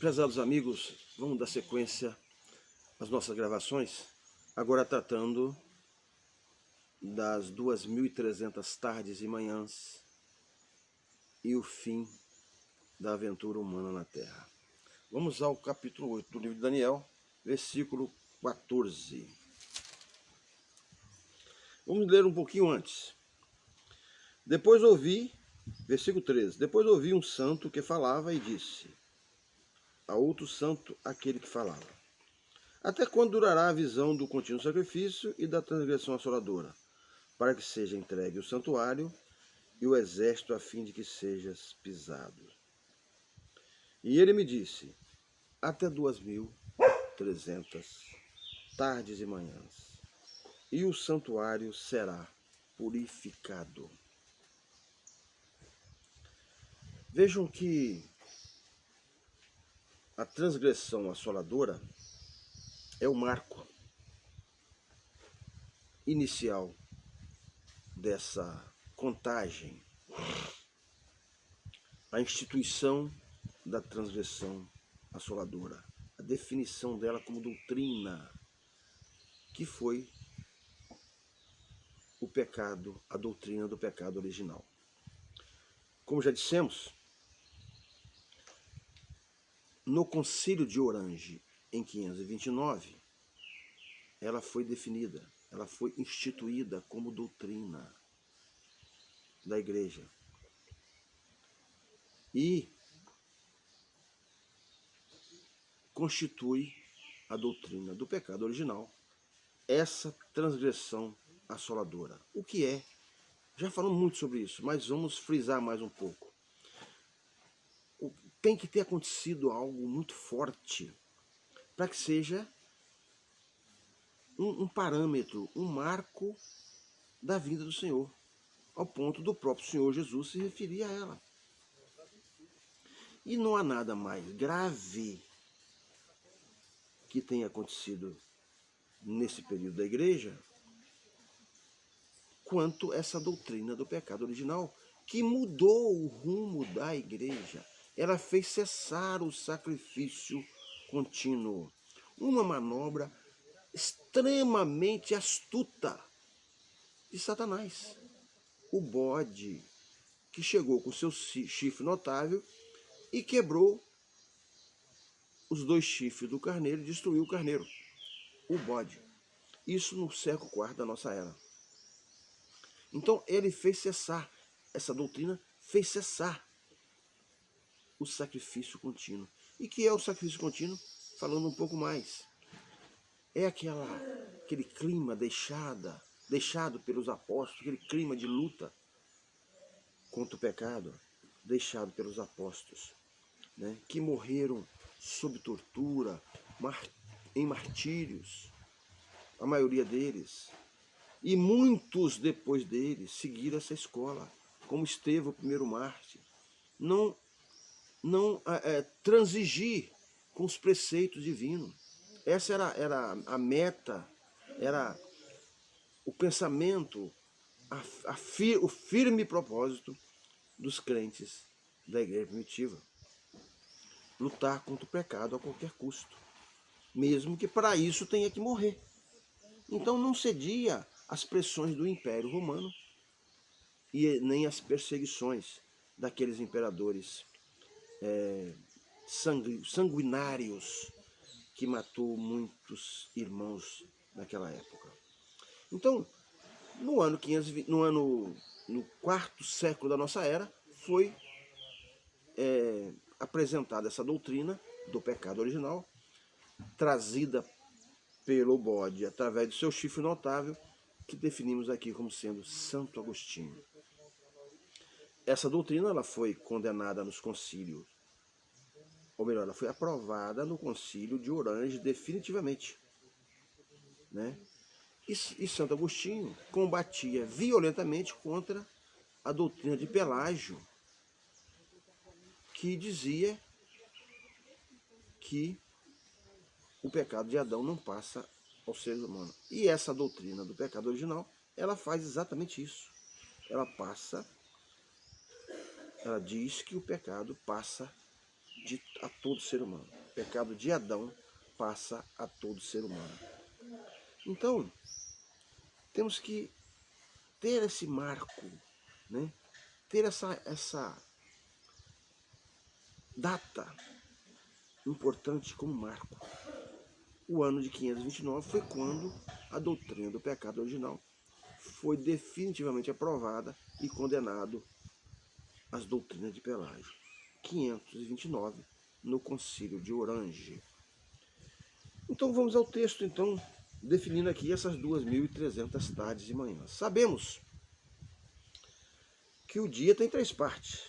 Prezados amigos, vamos dar sequência às nossas gravações, agora tratando das 2.300 tardes e manhãs e o fim da aventura humana na Terra. Vamos ao capítulo 8 do livro de Daniel, versículo 14. Vamos ler um pouquinho antes. Depois ouvi, versículo 13, depois ouvi um santo que falava e disse a outro santo aquele que falava: até quando durará a visão do contínuo sacrifício e da transgressão assoladora, para que seja entregue o santuário e o exército a fim de que sejas pisado? E ele me disse: até 2.300 tardes e manhãs, e o santuário será purificado. Vejam que a transgressão assoladora é o marco inicial dessa contagem, a instituição da transgressão assoladora, a definição dela como doutrina, que foi o pecado, a doutrina do pecado original. Como já dissemos, no Concílio de Orange, em 529, ela foi definida, ela foi instituída como doutrina da Igreja. E constitui a doutrina do pecado original essa transgressão assoladora. O que é? Já falamos muito sobre isso, mas vamos frisar mais um pouco. Tem que ter acontecido algo muito forte para que seja um parâmetro, um marco da vinda do Senhor, ao ponto do próprio Senhor Jesus se referir a ela. E não há nada mais grave que tenha acontecido nesse período da Igreja quanto essa doutrina do pecado original, que mudou o rumo da Igreja. Ela fez cessar o sacrifício contínuo. Uma manobra extremamente astuta de Satanás. O bode que chegou com seu chifre notável e quebrou os 2 chifres do carneiro e destruiu o carneiro, o bode. Isso no século IV da nossa era. Então ele fez cessar, essa doutrina fez cessar o sacrifício contínuo. E que é o sacrifício contínuo? Falando um pouco mais. É aquele clima deixado pelos apóstolos, aquele clima de luta contra o pecado, deixado pelos apóstolos, né, que morreram sob tortura, em martírios, a maioria deles. E muitos depois deles seguiram essa escola, como Estevão, o primeiro mártir. Não transigir com os preceitos divinos. Essa era a meta, era o pensamento, o firme propósito dos crentes da Igreja primitiva. Lutar contra o pecado a qualquer custo, mesmo que para isso tenha que morrer. Então não cedia às pressões do Império Romano e nem às perseguições daqueles imperadores sanguinários que matou muitos irmãos naquela época. Então, no 4º século da nossa era, foi apresentada essa doutrina do pecado original, trazida pelo bode através do seu chifre notável, que definimos aqui como sendo Santo Agostinho. Essa doutrina ela foi condenada nos concílios, ou melhor, ela foi aprovada no Concílio de Orange definitivamente, né? E Santo Agostinho combatia violentamente contra a doutrina de Pelágio, que dizia que o pecado de Adão não passa aos seres humanos. E essa doutrina do pecado original, ela faz exatamente isso. Ela diz que o pecado passa a todo ser humano. O pecado de Adão passa a todo ser humano. Então, temos que ter esse marco, né? Ter essa data importante como marco. O ano de 529 foi quando a doutrina do pecado original foi definitivamente aprovada e condenado às doutrinas de Pelágio. 529, no Concílio de Orange. Então vamos ao texto, então, definindo aqui essas 2.300 tardes e manhãs. Sabemos que o dia tem 3 partes.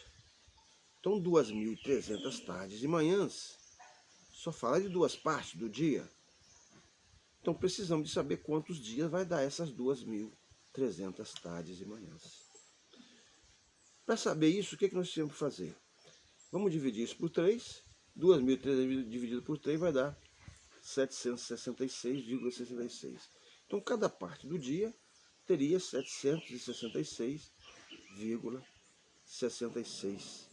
Então 2.300 tardes e manhãs só fala de 2 partes do dia. Então precisamos de saber quantos dias vai dar essas 2.300 tardes e manhãs. Para saber isso, o que nós temos que fazer? Vamos dividir isso por 3. 2.300 dividido por 3 vai dar 766,66. Então, cada parte do dia teria 766,66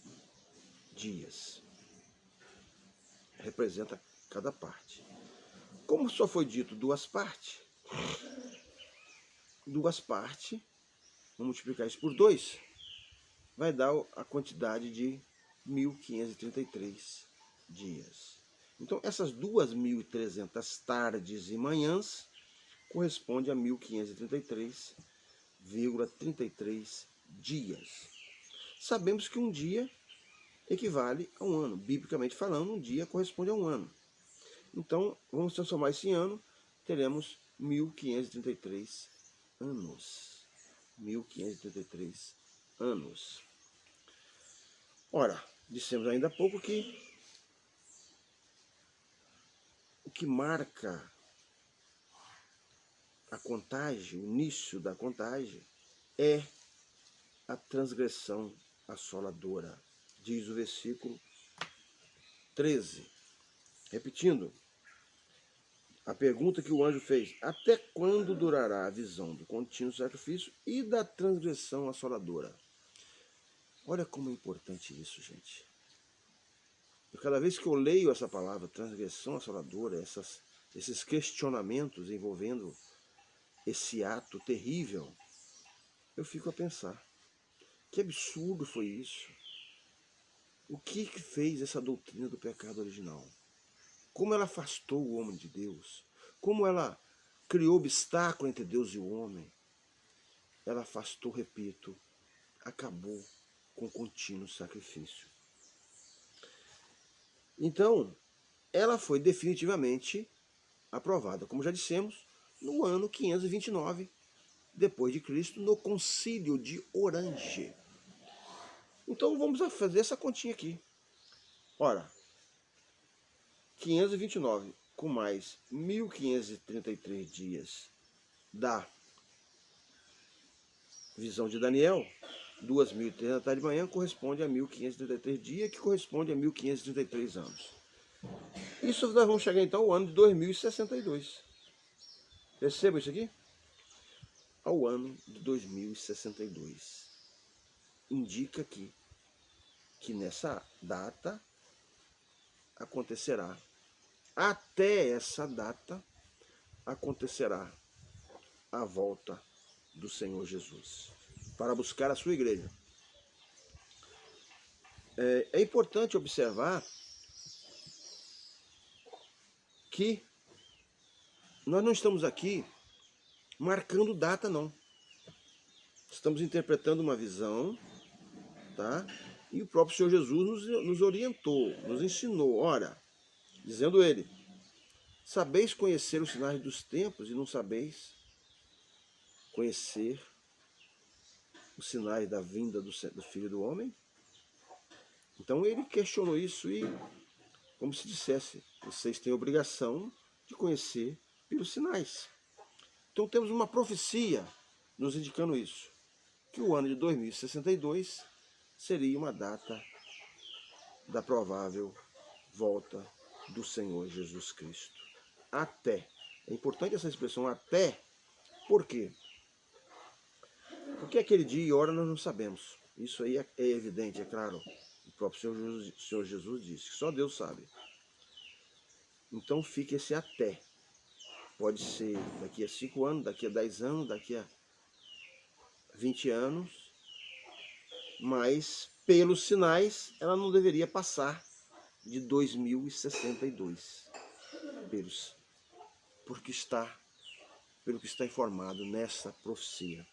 dias. Representa cada parte. Como só foi dito 2 partes, vamos multiplicar isso por 2, vai dar a quantidade de 1.533 dias. Então, essas 2.300 tardes e manhãs corresponde a 1.533,33 dias. Sabemos que um dia equivale a um ano. Biblicamente falando, um dia corresponde a um ano. Então, vamos transformar isso em ano, teremos 1.533 anos. 1.533 anos. Ora, dissemos ainda há pouco que o que marca a contagem, o início da contagem, é a transgressão assoladora, diz o versículo 13. Repetindo, a pergunta que o anjo fez: até quando durará a visão do contínuo sacrifício e da transgressão assoladora? Olha como é importante isso, gente. Cada vez que eu leio essa palavra, transgressão assoladora, esses questionamentos envolvendo esse ato terrível, eu fico a pensar, que absurdo foi isso? O que fez essa doutrina do pecado original? Como ela afastou o homem de Deus? Como ela criou obstáculo entre Deus e o homem? Ela afastou, repito, acabou com o contínuo sacrifício. Então, ela foi definitivamente aprovada, como já dissemos, no ano 529 depois de Cristo, no Concílio de Orange. Então vamos fazer essa continha aqui. Ora, 529 com mais 1.533 dias da visão de Daniel, 2.300 da tarde de manhã, corresponde a 1.533 dias, que corresponde a 1.533 anos. Isso nós vamos chegar então ao ano de 2062. Perceba isso aqui? Ao ano de 2062. Indica aqui que nessa data acontecerá, até essa data acontecerá a volta do Senhor Jesus para buscar a sua igreja. É importante observar que nós não estamos aqui marcando data, não. Estamos interpretando uma visão, tá? E o próprio Senhor Jesus nos orientou, nos ensinou. Ora, dizendo ele: sabeis conhecer os sinais dos tempos e não sabeis conhecer os sinais da vinda do Filho do Homem? Então ele questionou isso e, como se dissesse, vocês têm a obrigação de conhecer pelos sinais. Então temos uma profecia nos indicando isso, que o ano de 2062 seria uma data da provável volta do Senhor Jesus Cristo. Até. É importante essa expressão até. Por quê? Porque aquele dia e hora nós não sabemos. Isso aí é evidente, é claro. próprio Senhor Jesus disse, que só Deus sabe. Então fica esse até. Pode ser daqui a 5 anos, daqui a 10 anos, daqui a 20 anos, mas pelos sinais ela não deveria passar de 2062, pelo que está informado nessa profecia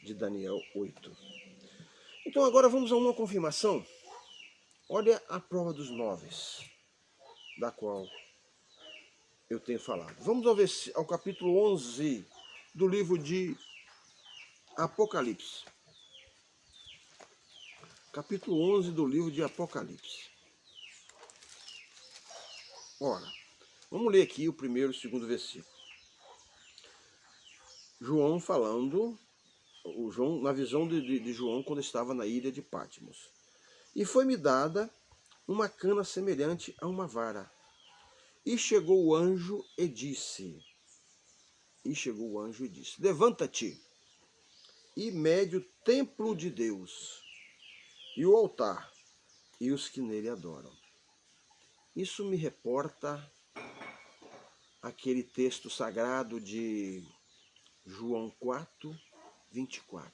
de Daniel 8. Então agora vamos a uma confirmação. Olha a prova dos 9, da qual eu tenho falado. Vamos ao capítulo 11 do livro de Apocalipse. Capítulo 11 do livro de Apocalipse. Ora, vamos ler aqui o primeiro e o segundo versículo. João falando, na visão de João quando estava na ilha de Patmos. E foi-me dada uma cana semelhante a uma vara. E chegou o anjo e disse, levanta-te e mede o templo de Deus, e o altar, e os que nele adoram. Isso me reporta aquele texto sagrado de João 4, 24.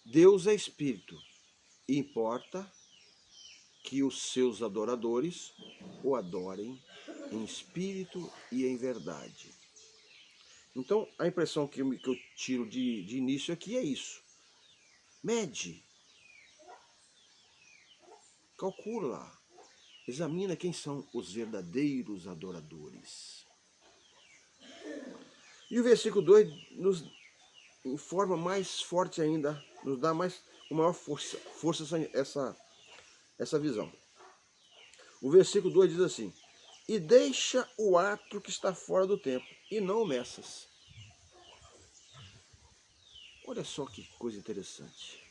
Deus é espírito, e importa que os seus adoradores o adorem em espírito e em verdade. Então, a impressão que eu tiro de início aqui é isso. Mede, calcula, examina quem são os verdadeiros adoradores. E o versículo 2 nos informa mais forte ainda, nos dá com maior força essa visão. O versículo 2 diz assim, e deixa o ato que está fora do templo, e não o meças. Olha só que coisa interessante.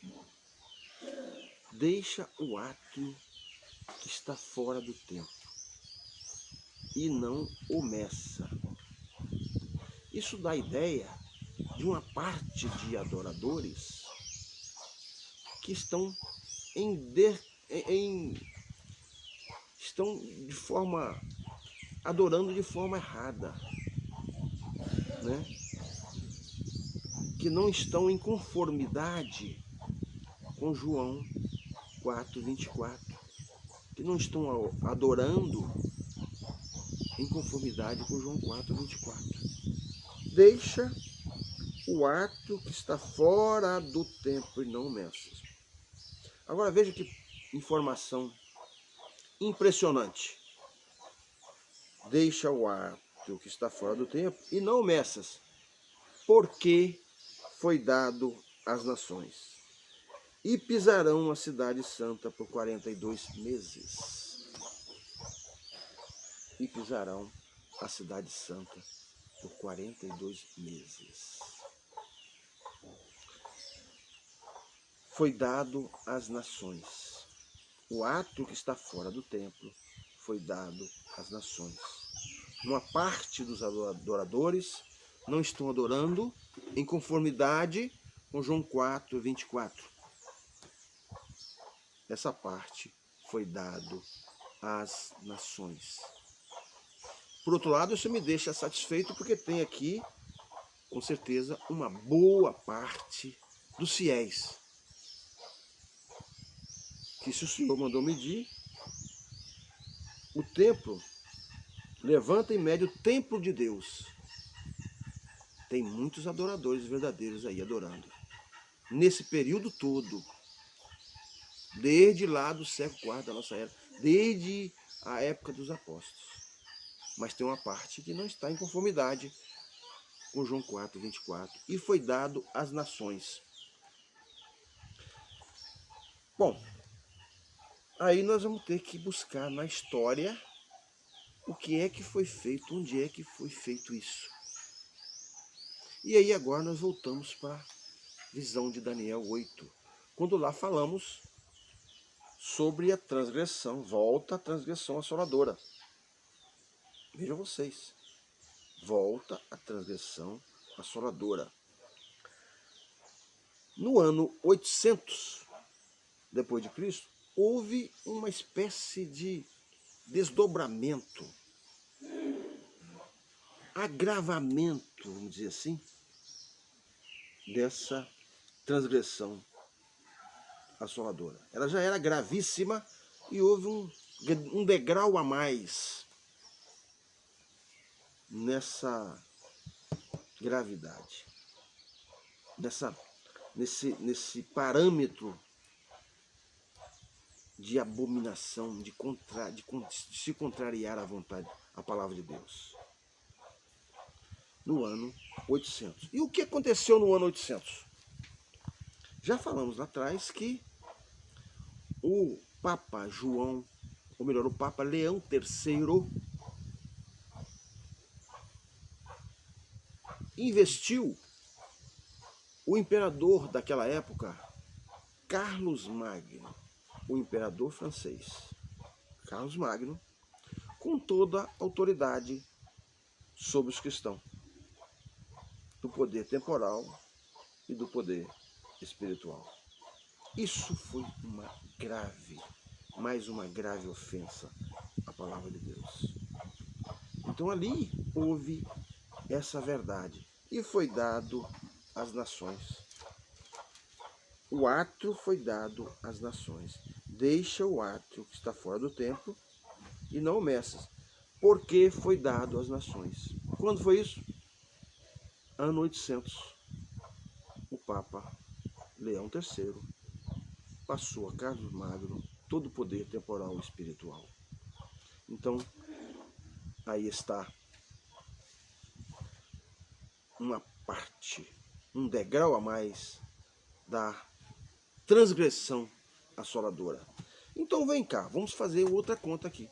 Deixa o ato que está fora do templo, e não o meça. Isso dá a ideia de uma parte de adoradores que estão adorando de forma errada, né? Que não estão em conformidade com João 4, 24, que não estão adorando em conformidade com João 4, 24. Deixa o ato que está fora do templo e não meças. Agora veja que informação impressionante. Deixa o ato que está fora do templo e não meças, porque foi dado às nações. E pisarão a cidade santa por 42 meses. E pisarão a cidade santa por 42 meses. Foi dado às nações. O ato que está fora do templo foi dado às nações. Uma parte dos adoradores não estão adorando em conformidade com João 4, 24. Essa parte foi dado às nações. Por outro lado, isso me deixa satisfeito porque tem aqui, com certeza, uma boa parte dos fiéis. Que se o Senhor mandou medir, o templo, levanta e mede o templo de Deus. Tem muitos adoradores verdadeiros aí adorando. Nesse período todo, desde lá do século IV da nossa era, desde a época dos apóstolos. Mas tem uma parte que não está em conformidade com João 4, 24. E foi dado às nações. Bom, aí nós vamos ter que buscar na história o que é que foi feito, onde é que foi feito isso. E aí agora nós voltamos para a visão de Daniel 8, quando lá falamos sobre a transgressão, volta a transgressão assoladora. Vejam vocês, volta a transgressão assoladora. No ano 800 depois de Cristo, houve uma espécie de desdobramento, agravamento, vamos dizer assim, dessa transgressão assoladora. Ela já era gravíssima e houve um degrau a mais nessa gravidade, nesse parâmetro de abominação, de se contrariar à vontade, à palavra de Deus. No ano 800. E o que aconteceu no ano 800? Já falamos lá atrás que o Papa João, ou melhor, o Papa Leão III, investiu o imperador daquela época, Carlos Magno, o imperador francês, Carlos Magno, com toda a autoridade sobre os cristãos, do poder temporal e do poder espiritual. Isso foi mais uma grave ofensa à palavra de Deus. Então ali houve essa verdade e foi dado às nações. O átrio foi dado às nações. Deixa o átrio que está fora do templo e não o meças, porque foi dado às nações. Quando foi isso? Ano 800. O Papa Leão III passou a Carlos Magno todo o poder temporal e espiritual. Então, aí está uma parte, um degrau a mais da transgressão assoladora. Então vem cá, vamos fazer outra conta aqui.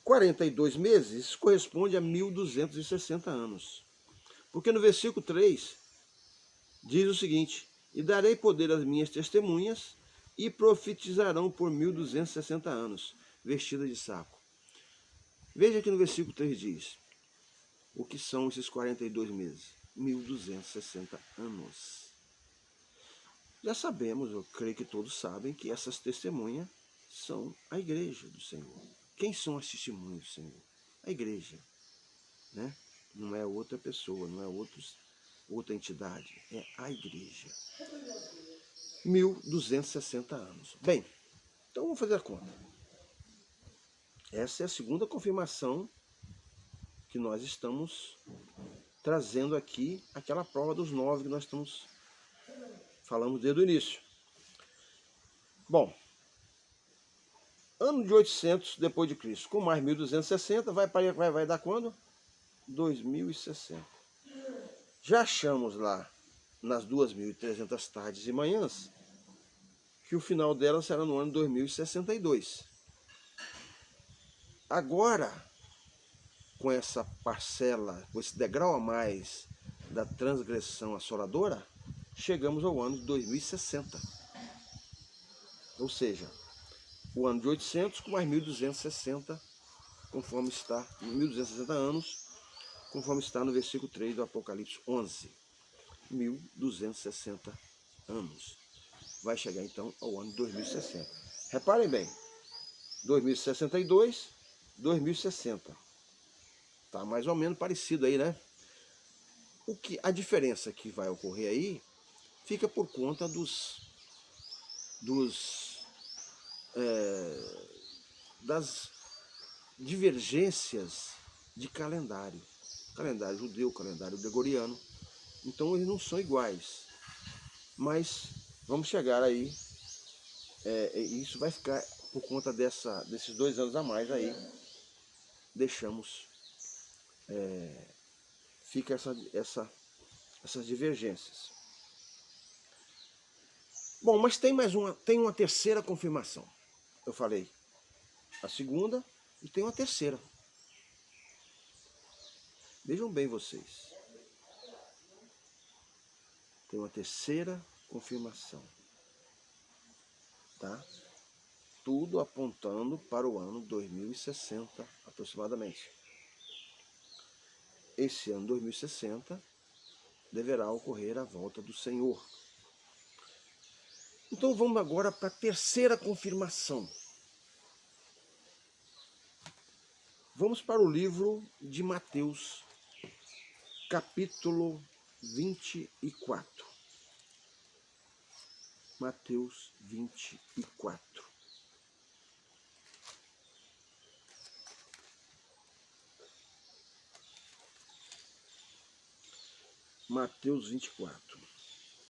42 meses corresponde a 1260 anos. Porque no versículo 3 diz o seguinte: e darei poder às minhas testemunhas e profetizarão por 1260 anos, vestidas de saco. Veja que no versículo 3 diz, o que são esses 42 meses? 1260 anos. Já sabemos, eu creio que todos sabem, que essas testemunhas são a igreja do Senhor. Quem são as testemunhas do Senhor? A igreja, né? Não é outra pessoa, não é outra entidade, é a igreja. 1260 anos. Bem, então vamos fazer a conta. Essa é a segunda confirmação que nós estamos trazendo aqui, aquela prova dos 9 que nós falamos desde o início. Bom, ano de 800 depois de Cristo, com mais 1260, vai dar quando? 2060. Já achamos lá, nas 2.300 tardes e manhãs, que o final dela será no ano 2062. Agora, com essa parcela, com esse degrau a mais da transgressão assoladora, chegamos ao ano de 2060. Ou seja, o ano de 800 com mais 1260, conforme está, 1260 anos, conforme está no versículo 3 do Apocalipse 11. 1260 anos. Vai chegar então ao ano de 2060. Reparem bem, 2062, 2060. Tá mais ou menos parecido aí, né? A diferença que vai ocorrer aí fica por conta das divergências de calendário. Calendário judeu, calendário gregoriano. Então eles não são iguais. Mas vamos chegar aí. Isso vai ficar por conta desses 2 anos a mais aí. Deixamos. Fica essas divergências. Bom, mas tem uma terceira confirmação. Eu falei a segunda e tem uma terceira. Vejam bem vocês. Tem uma terceira confirmação. Tá? Tudo apontando para o ano 2060, aproximadamente. Esse ano 2060 deverá ocorrer a volta do Senhor. Então vamos agora para a terceira confirmação. Vamos para o livro de Mateus, capítulo 24. Mateus 24. Mateus 24.